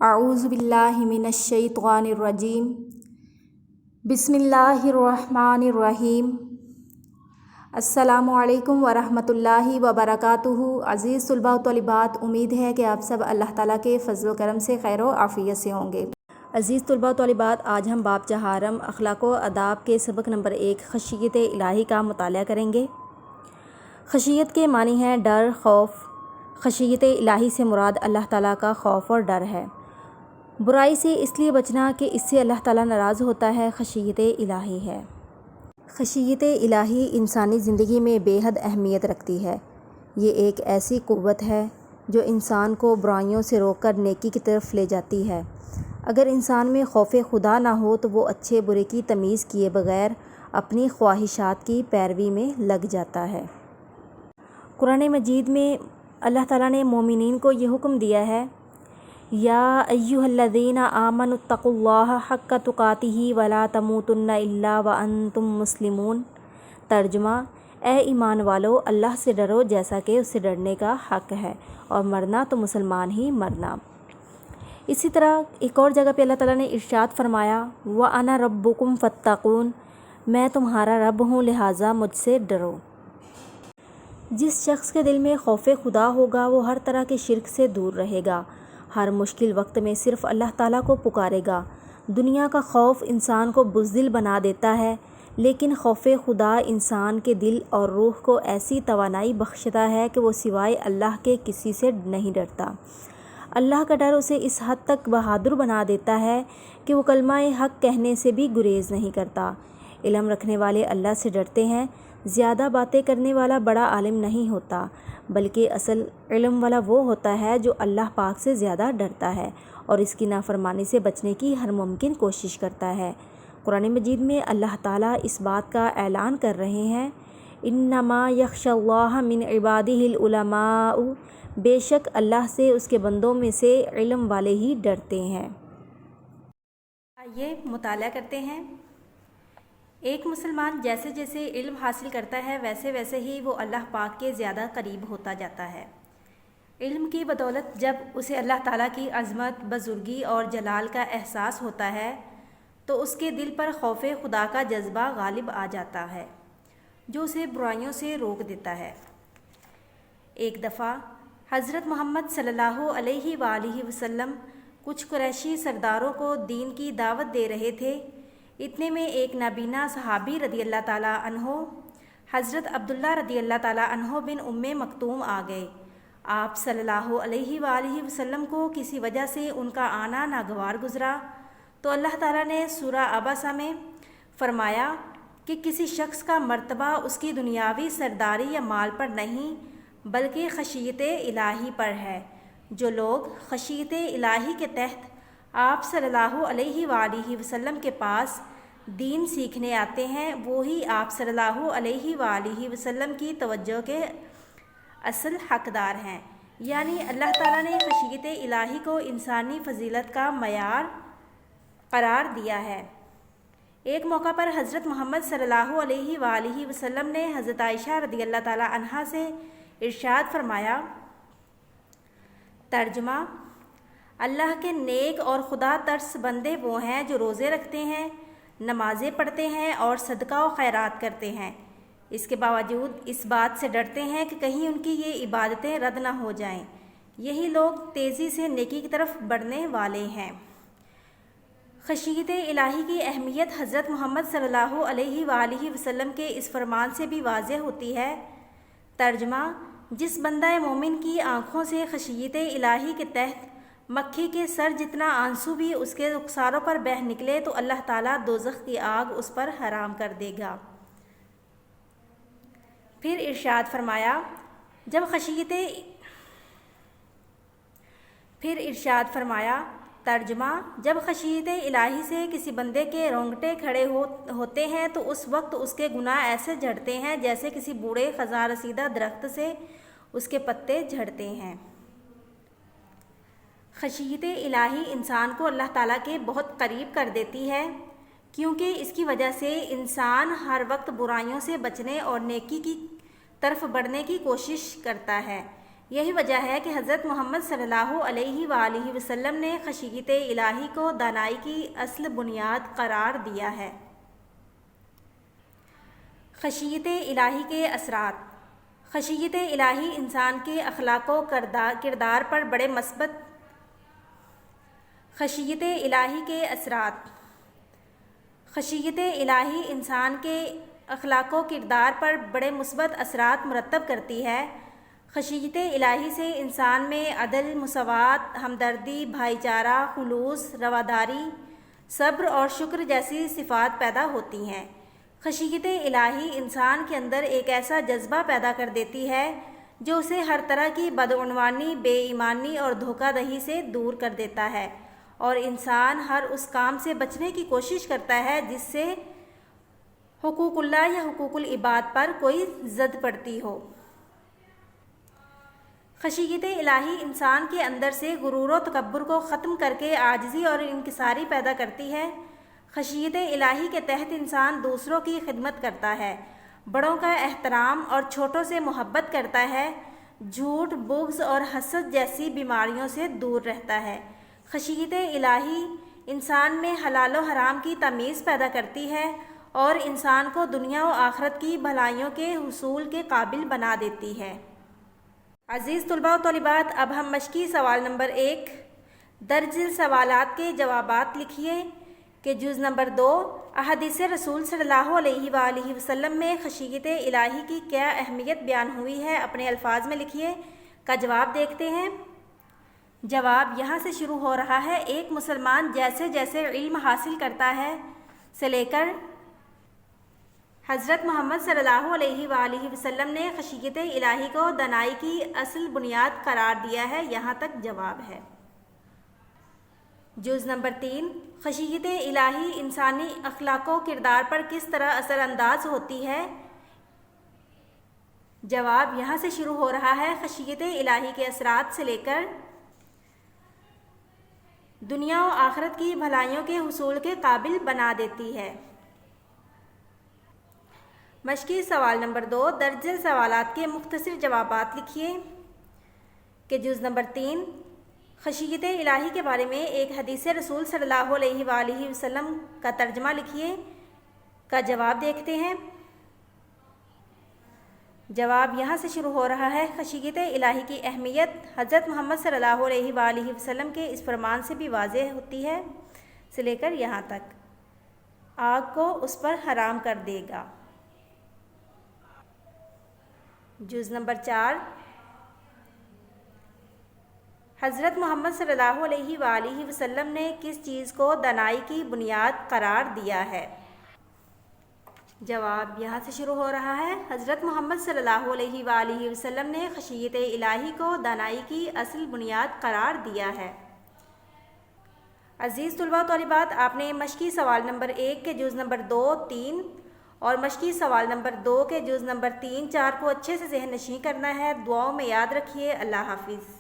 اعوذ باللہ من الشیطان الرجیم بسم اللہ الرحمن الرحیم السلام علیکم ورحمۃ اللہ وبرکاتہ۔ عزیز طلباء و طالبات، امید ہے کہ آپ سب اللہ تعالیٰ کے فضل و کرم سے خیر و عافیت سے ہوں گے۔ عزیز طلباء و طالبات، آج ہم باب چہارم اخلاق و آداب کے سبق نمبر 1 خشیت الہی کا مطالعہ کریں گے۔ خشیت کے معنی ہے ڈر، خوف۔ خشیت الہی سے مراد اللہ تعالیٰ کا خوف اور ڈر ہے۔ برائی سے اس لیے بچنا کہ اس سے اللہ تعالیٰ ناراض ہوتا ہے، خشیت الہی ہے۔ خشیت الہی انسانی زندگی میں بے حد اہمیت رکھتی ہے۔ یہ ایک ایسی قوت ہے جو انسان کو برائیوں سے روک کر نیکی کی طرف لے جاتی ہے۔ اگر انسان میں خوف خدا نہ ہو تو وہ اچھے برے کی تمیز کیے بغیر اپنی خواہشات کی پیروی میں لگ جاتا ہے۔ قرآن مجید میں اللہ تعالیٰ نے مومنین کو یہ حکم دیا ہے، یا ایھا الذین آمنوا اتقوا اللہ حق تقاتہ ولا تموتن الا وانتم مسلمون۔ ترجمہ: اے ایمان والو، اللہ سے ڈرو جیسا کہ اس سے ڈرنے کا حق ہے، اور مرنا تو مسلمان ہی مرنا۔ اسی طرح ایک اور جگہ پہ اللہ تعالیٰ نے ارشاد فرمایا، وَأَنَا رَبُّكُمْ فَاتَّقُونِ، میں تمہارا رب ہوں لہٰذا مجھ سے ڈرو۔ جس شخص کے دل میں خوف خدا ہوگا وہ ہر طرح کے شرک سے دور رہے گا، ہر مشکل وقت میں صرف اللہ تعالیٰ کو پکارے گا۔ دنیا کا خوف انسان کو بزدل بنا دیتا ہے، لیکن خوف خدا انسان کے دل اور روح کو ایسی توانائی بخشتا ہے کہ وہ سوائے اللہ کے کسی سے نہیں ڈرتا۔ اللہ کا ڈر اسے اس حد تک بہادر بنا دیتا ہے کہ وہ کلمہ حق کہنے سے بھی گریز نہیں کرتا۔ علم رکھنے والے اللہ سے ڈرتے ہیں۔ زیادہ باتیں کرنے والا بڑا عالم نہیں ہوتا، بلکہ اصل علم والا وہ ہوتا ہے جو اللہ پاک سے زیادہ ڈرتا ہے اور اس کی نافرمانی سے بچنے کی ہر ممکن کوشش کرتا ہے۔ قرآن مجید میں اللہ تعالیٰ اس بات کا اعلان کر رہے ہیں، انما یخشی اللہ من عبادہ العلماء، بے شک اللہ سے اس کے بندوں میں سے علم والے ہی ڈرتے ہیں۔ آئیے مطالعہ کرتے ہیں۔ ایک مسلمان جیسے جیسے علم حاصل کرتا ہے ویسے ویسے ہی وہ اللہ پاک کے زیادہ قریب ہوتا جاتا ہے۔ علم کی بدولت جب اسے اللہ تعالیٰ کی عظمت، بزرگی اور جلال کا احساس ہوتا ہے تو اس کے دل پر خوف خدا کا جذبہ غالب آ جاتا ہے جو اسے برائیوں سے روک دیتا ہے۔ ایک دفعہ حضرت محمد صلی اللہ علیہ وآلہ وسلم کچھ قریشی سرداروں کو دین کی دعوت دے رہے تھے۔ اتنے میں ایک نابینا صحابی رضی اللہ تعالیٰ عنہ حضرت عبداللہ رضی اللہ تعالیٰ عنہ بن ام مکتوم آ گئے۔ آپ صلی اللہ علیہ وآلہ وسلم کو کسی وجہ سے ان کا آنا ناگوار گزرا تو اللہ تعالیٰ نے سورہ عبسہ میں فرمایا کہ کسی شخص کا مرتبہ اس کی دنیاوی سرداری یا مال پر نہیں بلکہ خشیت الہی پر ہے۔ جو لوگ خشیت الہی کے تحت آپ صلی اللہ علیہ وآلہ وسلم کے پاس دین سیکھنے آتے ہیں وہی آپ صلی اللہ علیہ وآلہ وسلم کی توجہ کے اصل حقدار ہیں۔ یعنی اللہ تعالیٰ نے خشیت الہی کو انسانی فضیلت کا معیار قرار دیا ہے۔ ایک موقع پر حضرت محمد صلی اللہ علیہ وآلہ وسلم نے حضرت عائشہ رضی اللہ تعالیٰ عنہا سے ارشاد فرمایا، ترجمہ: اللہ کے نیک اور خدا ترس بندے وہ ہیں جو روزے رکھتے ہیں، نمازیں پڑھتے ہیں اور صدقہ و خیرات کرتے ہیں، اس کے باوجود اس بات سے ڈرتے ہیں کہ کہیں ان کی یہ عبادتیں رد نہ ہو جائیں۔ یہی لوگ تیزی سے نیکی کی طرف بڑھنے والے ہیں۔ خشیت الہی کی اہمیت حضرت محمد صلی اللہ علیہ وآلہ وسلم کے اس فرمان سے بھی واضح ہوتی ہے۔ ترجمہ: جس بندہ مومن کی آنکھوں سے خشیت الہی کے تحت مکھی کے سر جتنا آنسو بھی اس کے رخساروں پر بہہ نکلے تو اللہ تعالیٰ دوزخ کی آگ اس پر حرام کر دے گا۔ پھر ارشاد فرمایا، ترجمہ: جب خشیت الہی سے کسی بندے کے رونگٹے کھڑے ہوتے ہیں تو اس وقت اس کے گناہ ایسے جھڑتے ہیں جیسے کسی بوڑھے خزاں رسیدہ درخت سے اس کے پتے جھڑتے ہیں۔ خشیت الہی انسان کو اللہ تعالیٰ کے بہت قریب کر دیتی ہے، کیونکہ اس کی وجہ سے انسان ہر وقت برائیوں سے بچنے اور نیکی کی طرف بڑھنے کی کوشش کرتا ہے۔ یہی وجہ ہے کہ حضرت محمد صلی اللہ علیہ وآلہ وسلم نے خشیت الہی کو دانائی کی اصل بنیاد قرار دیا ہے۔ خشیت الہی کے اثرات۔ خشیت الہی انسان کے اخلاق و کردار پر بڑے مثبت خشیت الہی کے اثرات۔ خشیت الہی انسان کے اخلاق و کردار پر بڑے مثبت اثرات مرتب کرتی ہے۔ خشیت الہی سے انسان میں عدل، مساوات، ہمدردی، بھائی چارہ، خلوص، رواداری، صبر اور شکر جیسی صفات پیدا ہوتی ہیں۔ خشیت الہی انسان کے اندر ایک ایسا جذبہ پیدا کر دیتی ہے جو اسے ہر طرح کی بدعنوانی، بے ایمانی اور دھوکہ دہی سے دور کر دیتا ہے، اور انسان ہر اس کام سے بچنے کی کوشش کرتا ہے جس سے حقوق اللہ یا حقوق العباد پر کوئی زد پڑتی ہو۔ خشیت الہی انسان کے اندر سے غرور و تکبر کو ختم کر کے عاجزی اور انکساری پیدا کرتی ہے۔ خشیت الہی کے تحت انسان دوسروں کی خدمت کرتا ہے، بڑوں کا احترام اور چھوٹوں سے محبت کرتا ہے، جھوٹ، بغض اور حسد جیسی بیماریوں سے دور رہتا ہے۔ خشیت الہی انسان میں حلال و حرام کی تمیز پیدا کرتی ہے اور انسان کو دنیا و آخرت کی بھلائیوں کے حصول کے قابل بنا دیتی ہے۔ عزیز طلباء و طالبات، اب ہم مشقی سوال نمبر 1 درج ذیل سوالات کے جوابات لکھیے کہ جز نمبر 2 احادیث رسول صلی اللہ علیہ وآلہ وسلم میں خشیت الہی کی کیا اہمیت بیان ہوئی ہے، اپنے الفاظ میں لکھیے۔ کا جواب دیکھتے ہیں۔ جواب یہاں سے شروع ہو رہا ہے۔ ایک مسلمان جیسے جیسے علم حاصل کرتا ہے سے لے کر حضرت محمد صلی اللہ علیہ وآلہ وسلم نے خشیت الہی کو دانائی کی اصل بنیاد قرار دیا ہے، یہاں تک جواب ہے۔ جز نمبر 3 خشیت الہی انسانی اخلاق و کردار پر کس طرح اثر انداز ہوتی ہے؟ جواب یہاں سے شروع ہو رہا ہے۔ خشیت الہی کے اثرات سے لے کر دنیا و آخرت کی بھلائیوں کے حصول کے قابل بنا دیتی ہے۔ مشقی سوال نمبر 2 درج ذیل سوالات کے مختصر جوابات لکھیے کہ جز نمبر 3 خشیت الہی کے بارے میں ایک حدیث رسول صلی اللہ علیہ وآلہ وسلم کا ترجمہ لکھیے۔ کا جواب دیکھتے ہیں۔ جواب یہاں سے شروع ہو رہا ہے۔ خشیت الہی کی اہمیت حضرت محمد صلی اللہ علیہ وآلہ وسلم کے اس فرمان سے بھی واضح ہوتی ہے سے لے کر یہاں تک آگ کو اس پر حرام کر دے گا۔ جز نمبر 4 حضرت محمد صلی اللہ علیہ وآلہ وسلم نے کس چیز کو دانائی کی بنیاد قرار دیا ہے؟ جواب یہاں سے شروع ہو رہا ہے۔ حضرت محمد صلی اللہ علیہ وآلہ وسلم نے خشیت الہی کو دانائی کی اصل بنیاد قرار دیا ہے۔ عزیز طلباء و طالبات، آپ نے مشقی سوال نمبر 1 کے جز نمبر 2، 3 اور مشقی سوال نمبر 2 کے جز نمبر 3، 4 کو اچھے سے ذہن نشین کرنا ہے۔ دعاؤں میں یاد رکھیے۔ اللہ حافظ۔